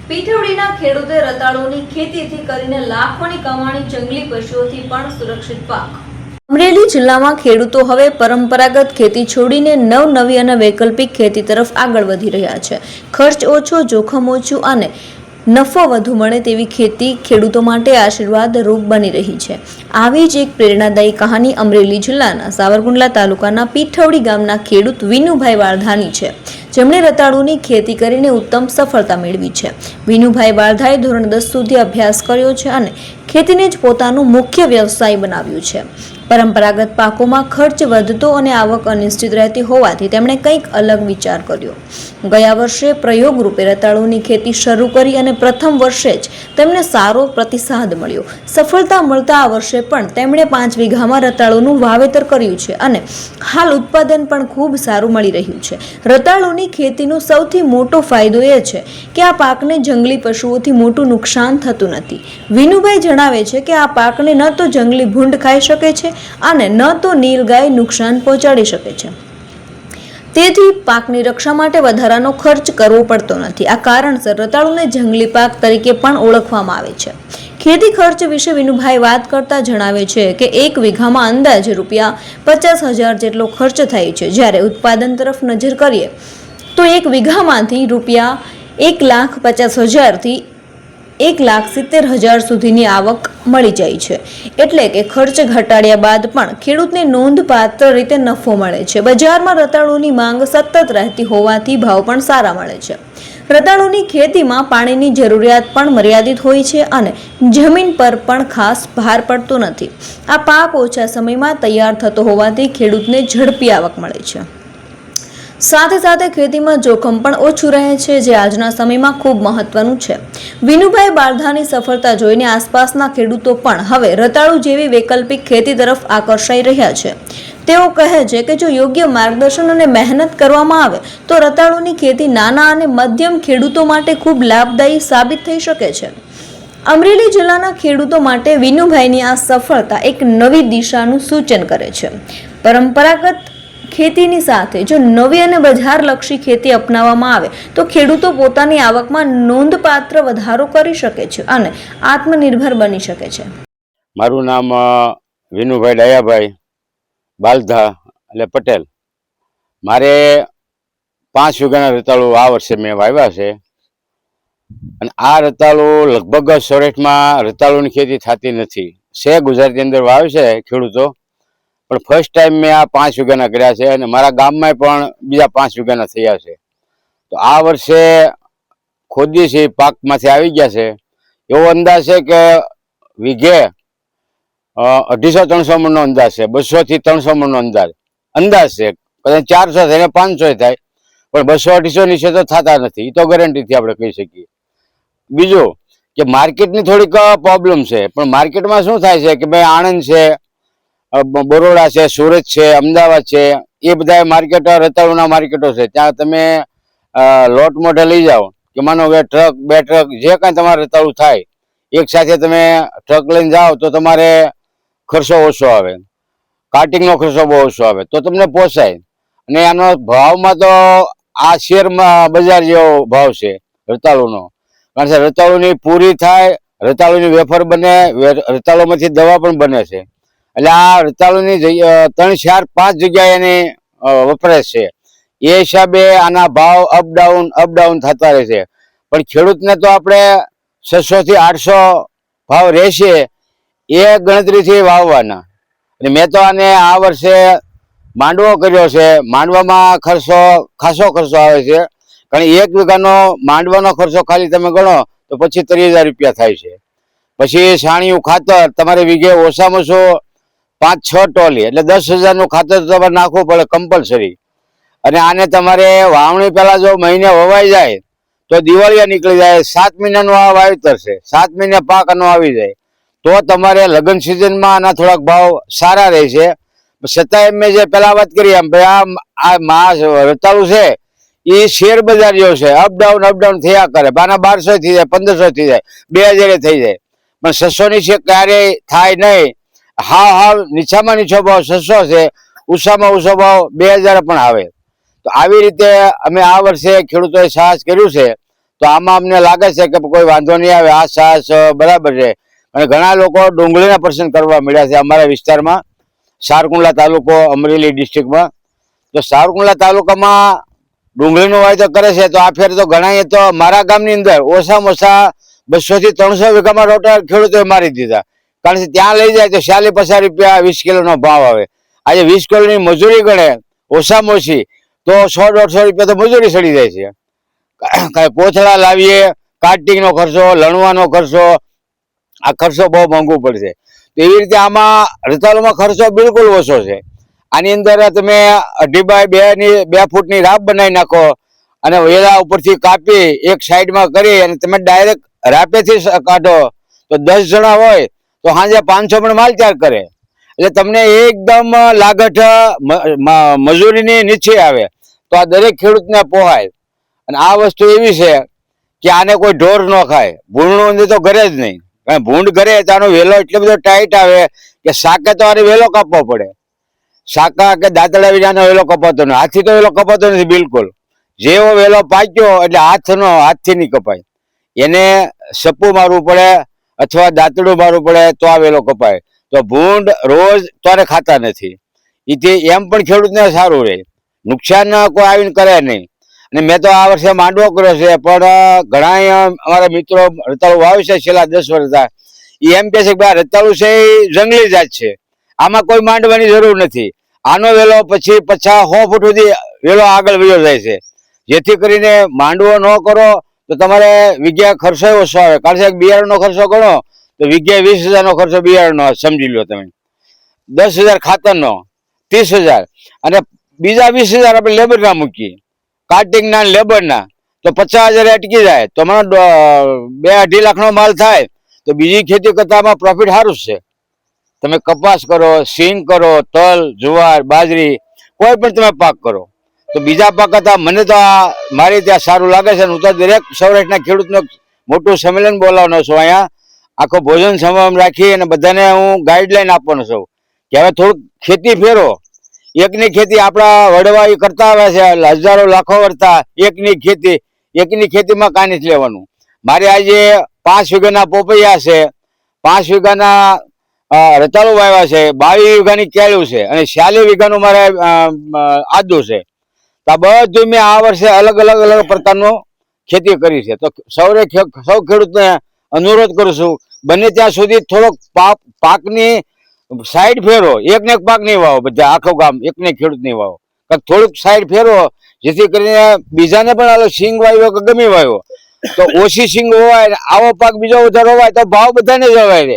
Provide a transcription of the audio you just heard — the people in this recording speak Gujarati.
પીઠવડીના ખેડૂતે રતાળુની ખેતીથી કરીને લાખોની કમાણી, જંગલી પશુઓથી પણ સુરક્ષિત પાક। અમરેલી જિલ્લામાં ખેડૂતો હવે પરંપરાગત ખેતી છોડીને નવનવી અને વૈકલ્પિક ખેતી તરફ આગળ વધી રહ્યા છે। ખર્ચ ઓછો, જોખમ ઓછું અને નફો વધુ મળે તેવી ખેતી ખેડૂતો માટે આશીર્વાદરૂપ બની રહી છે। આવી જ એક પ્રેરણાદાયી કહાની અમરેલી જિલ્લાના સાવરકુંડલા તાલુકાના પીઠવડી ગામના ખેડૂત વિનુભાઈ વાળધાની છે, જેમણે રતાળુની ખેતી કરીને ઉત્તમ સફળતા મેળવી છે। વિનુભાઈ વાળધાએ ધોરણ 10 સુધી અભ્યાસ કર્યો છે અને ખેતીને જ પોતાનું મુખ્ય વ્યવસાય બનાવ્યું છે। પરંપરાગત પાકોમાં ખર્ચ વધતો અને આવક અનિશ્ચિત રહેતી હોવાથી તેમણે કંઈક અલગ વિચાર કર્યો। ગયા વર્ષે પ્રયોગ રૂપે રતાળુની ખેતી શરૂ કરી અને પ્રથમ વર્ષે જ તેમને સારો પ્રતિસાદ મળ્યો। સફળતા મળતા આ વર્ષે પણ તેમણે 5 વીઘામાં રતાળુનું વાવેતર કર્યું છે અને હાલ ઉત્પાદન પણ ખૂબ સારું મળી રહ્યું છે। રતાળુની ખેતીનો સૌથી મોટો ફાયદો એ છે કે આ પાકને જંગલી પશુઓથી મોટું નુકસાન થતું નથી। વિનુભાઈ જણાવે છે કે આ પાકને ન તો જંગલી ભૂંડ ખાઈ શકે છે અને ન તો નીલગાય નુકસાન પહોંચાડી શકે છે, તેથી પાકની રક્ષા માટે વધારાનો ખર્ચ કરવો પડતો નથી। આ કારણસર રતાળુને જંગલી પાક તરીકે પણ ઓળખવામાં આવે છે। ખેતી ખર્ચ વિશે વિનુભાઈ વાત કરતા જણાવે છે કે 1 વીઘામાં અંદાજે ₹50,000 જેટલો ખર્ચ થાય છે, જ્યારે ઉત્પાદન તરફ નજર કરીએ તો 1 વીઘામાંથી ₹1,50,000 થી 1,70,000 સુધીની આવક મળી જાય છે। એટલે કે ખર્ચ ઘટાડ્યા બાદ પણ ખેડૂતને નોંધપાત્ર રીતે નફો મળે છે। બજારમાં રતાળુની માંગ સતત રહેતી હોવાથી ભાવ પણ સારા મળે છે। રતાળુની ખેતીમાં પાણીની જરૂરિયાત પણ મર્યાદિત હોય છે અને જમીન પર પણ ખાસ ભાર પડતો નથી। આ પાક ઓછા સમયમાં તૈયાર થતો હોવાથી ખેડૂતને ઝડપી આવક મળે છે। સાથે સાથે ખેતીમાં જોખમ પણ ઓછું રહે છે, જે આજના સમયમાં ખૂબ મહત્વનું છે। વિનુભાઈ બાળધાની સફળતા જોઈને આસપાસના ખેડૂતો પણ હવે રતાળુ જેવી વૈકલ્પિક ખેતી તરફ આકર્ષાઈ રહ્યા છે। તેઓ કહે છે કે જો યોગ્ય માર્ગદર્શન અને મહેનત કરવામાં આવે તો રતાળુની ખેતી નાના અને મધ્યમ ખેડૂતો માટે ખૂબ લાભદાયી સાબિત થઈ શકે છે। અમરેલી જિલ્લાના ખેડૂતો માટે વિનુભાઈની આ સફળતા એક નવી દિશાનું સૂચન કરે છે। પરંપરાગત ખેતીની સાથે જો નવી અને બજારલક્ષી ખેતી અપનાવવામાં આવે તો ખેડૂતો પોતાની આવકમાં નોંધપાત્ર વધારો કરી શકે છે અને આત્મનિર્ભર બની શકે છે। મારું નામ વિનુભાઈ ડાયાભાઈ બાલધા એટલે પટેલ। મારે 5 વીઘાના રતાળુ આ વર્ષે મેં વાવ્યા છે અને આ રતાળુ લગભગ સૌરાષ્ટ્રમાં રતાળુની ખેતી થતી નથી। ગુજરાતની અંદર વાવે છે ખેડૂતો, પણ ફર્સ્ટ ટાઈમ મેં આ 5 વીઘાના કર્યા છે અને મારા ગામમાં પણ બીજા 5 વીઘાના થયા છે। તો આ વર્ષે ખોદી છે પાકમાંથી આવી ગયા છે। એવો અંદાજ છે કે વીઘે 250-300 મણનો અંદાજ છે, 200 થી 300 મણનો અંદાજ છે। કદાચ 400 થાય ને 500 થાય, પણ 200-250 નીચે તો થતા નથી, એ તો ગેરંટીથી આપણે કહી શકીએ। બીજું કે માર્કેટની થોડીક પ્રોબ્લેમ છે, પણ માર્કેટમાં શું થાય છે કે ભાઈ આણંદ છે, બરોડા છે, સુરત છે, અમદાવાદ છે, એ બધા માર્કેટો રતાળુના માર્કેટો છે। ત્યાં તમે લોટ મોઢે લઈ જાઓ કે માનો કે ટ્રક 2 ટ્રક જે કાંઈ તમારે રતાળુ થાય, એક સાથે તમે ટ્રક લઈને જાઓ તો તમારે ખર્ચો ઓછો આવે, કાર્ટિંગનો ખર્ચો બહુ ઓછો આવે, તો તમને પોસાય। અને આનો ભાવમાં તો આ શેરમાં બજાર જેવો ભાવ છે રતાળુનો, કારણ કે રતાળુની પૂરી થાય, રતાળુની વેફર બને, રતાળુમાંથી દવા પણ બને છે। એટલે આ રતાળુની 3, 4, 5 જગ્યાએ એની વપરાશ છે। એ હિસાબે આના ભાવ અપડાઉન થતા રહે છે, પણ ખેડૂતને તો આપણે 600 થી 800 ભાવ રહેશે એ ગણતરીથી વાવવાના। અને મેં તો આને આ વર્ષે માંડવો કર્યો છે। માંડવામાં ખાસો ખર્ચો આવે છે, કારણ 1 વીઘાનો માંડવાનો ખર્ચો ખાલી તમે ગણો તો 25-30 હજાર રૂપિયા થાય છે। પછી છાણિયું ખાતર તમારે વીઘે ઓછામાં ઓછું 5-6 ટોલી એટલે 10,000નું ખાતર તમારે નાખવું પડે કમ્પલસરી। અને આને તમારે વાવણી પહેલા જો મહિને વવાઈ જાય તો દિવાળીયા નીકળી જાય। 7 મહિનાનું આ વાવેતર છે, 7 મહિને પાક આનો આવી જાય, તો તમારે લગ્ન સિઝનમાં આના થોડાક ભાવ સારા રહે છે। છતાંય મેં જે પેલા વાત કરી એમ ભાઈ આ રતાળુ છે એ શેર બજાર જેવો છે, અપડાઉન થયા કરે। આના 1200 થઈ જાય, 1500 થઈ જાય, 2000 થઈ જાય, પણ 600 નીચે ક્યારેય થાય નહીં। હાવ નીચામાં નીચો ભાવ 600 છે, ઊંચામાં ઊંચો ભાવ 2000 પણ આવે। તો આવી રીતે અમે આ વર્ષે ખેડૂતોએ સાહસ કર્યું છે। તો આમાં અમને લાગે છે કે કોઈ વાંધો નહીં આવે, આ સાસ બરાબર છે. અને ઘણા લોકો ડુંગળીના પસંદ કરવા મળ્યા છે અમારા વિસ્તારમાં, સારકુંડલા તાલુકો, અમરેલી ડિસ્ટ્રિક્ટમાં. તો સારકુંડલા તાલુકામાં ડુંગળીનું વાવેતર કરે છે. તો આ ફેર તો ઘણા તો મારા ગામની અંદર ઓછામાં ઓછા 200 થી 300 વીઘામાં રોટર ખેડૂતોએ મારી દીધા. કારણ કે ત્યાં લઈ જાય તો 40-50 રૂપિયા 20 કિલોનો ભાવ આવે. આજે 20 કિલોની મજૂરી ગણે ઓછામાં ઓછી તો 100-150 રૂપિયા તો મજૂરી સડી જાય છે. કઈ કોથળા લાવીએ, કાર્ટિંગનો ખર્ચો, લણવાનો ખર્ચો, આ ખર્ચો બહુ મોંઘો પડશે. તો એવી રીતે આમાં રતાળુમાં ખર્ચો બિલકુલ ઓછો છે. આની અંદર તમે 2.5 ફૂટની રાપ બનાવી નાખો અને વેલા ઉપરથી કાપી એક સાઈડમાં કરી અને તમે ડાયરેક્ટ રાપેથી કાઢો તો 10 જણા હોય તો સાંજે 500 પણ માલ તૈયાર કરે. એટલે તમને એકદમ લાગત મજૂરીની નીચે આવે. તો આ દરેક ખેડૂતને પોહાય. અને આ વસ્તુ એવી છે કે આને કોઈ ઢોર ન ખાય. ભૂંડનું તો ઘરે જ નહીં, કારણ ભૂંડ ઘરે તાનો વેલો એટલો બધો ટાઈટ આવે કે શાકે તો આને વેલો કાપવો પડે. શાકા કે દાંતડા વિનાનો વેલો કપાતો નથી, હાથથી તો વેલો કપાતો નથી બિલકુલ. જેવો વેલો પાક્યો એટલે હાથથી નહીં કપાય, એને સપુ મારવું પડે અથવા દાંતડું મારવું પડે તો આ વેલો કપાય. તો ભૂંડ રોજ તોરે ખાતા નથી. એથી એમ પણ ખેડૂતને સારું રહે, નુકસાન કોઈ આવીને કરે નહીં. અને મેં તો આ વર્ષે માંડવો કર્યો છે, પણ ઘણા અમારા મિત્રો રતાળુ વાવે છે છેલ્લા 10 વર્ષથી. એ એમ કે છે કે ભાઈ રતાળુ છે એ જંગલી જાત છે, આમાં કોઈ માંડવાની જરૂર નથી. આનો વેલો પછી 50-100 ફૂટ સુધી વેલો આગળ વયો જાય છે. જેથી કરીને માંડવો ન કરો તો તમારે વીઘે ખર્ચો ઓછો આવે. કારણ કે બિયારણનો ખર્ચો ગણો તો વીઘે 20,000નો ખર્ચો બિયારણનો સમજી લો તમે, 10,000 ખાતરનો, 30,000 અને બીજા 20,000 આપણે લેબરના મૂકીએ, કાર્ટિંગના લેબરના, તો 50,000 અટકી જાય. તો મને 2-2.5 લાખનો માલ થાય. તો બીજી ખેતી કરતામાં પ્રોફિટ સારું છે. તમે કપાસ કરો, સિંગ કરો, તલ, જુવાર, બાજરી, કોઈ પણ તમે પાક કરો તો બીજા પાક કરતા મને તો આ મારી ત્યાં સારું લાગે છે. હું તો દરેક સૌરાષ્ટ્રના ખેડૂતનું મોટું સંમેલન બોલાવવાનો છું. અહીંયા આખો ભોજન સમારંભ રાખી અને બધાને હું ગાઈડલાઈન આપવાનો છું કે હવે થોડુંક ખેતી ફેરો. એકની ખેતી આપણા વડવા એ કરતા આવે છે, હજારો લાખો વર્ષતા એકની ખેતીમાં કાંઈ નથી લેવાનું. મારે આજે 5 વીઘાના પોપૈયા છે, 5 વીઘાના રતાળુ વાવ્યા છે, 22 વીઘાની કેળું છે અને 46 વીઘાનું મારે આદુ છે. તો આ બધું મેં આ વર્ષે અલગ અલગ પ્રકારનું ખેતી કરી છે. તો સૌ ખેડૂતને અનુરોધ કરું છું, બને ત્યાં સુધી થોડોક પાકની સાઈડ ફેરો. એકને એક પાક નહીં વાવો, બધા આખું ગામ એકને ખેડૂત નહીં વાવો, થોડુંક સાઈડ ફેરો, જેથી કરીને બીજાને પણ આલો સિંગ વાવ્યો કે ગમે વાવ્યો તો ઓછી સિંગ હોવાય, આવો પાક બીજો વધારે હોવાય તો ભાવ બધાને જ હોવાય.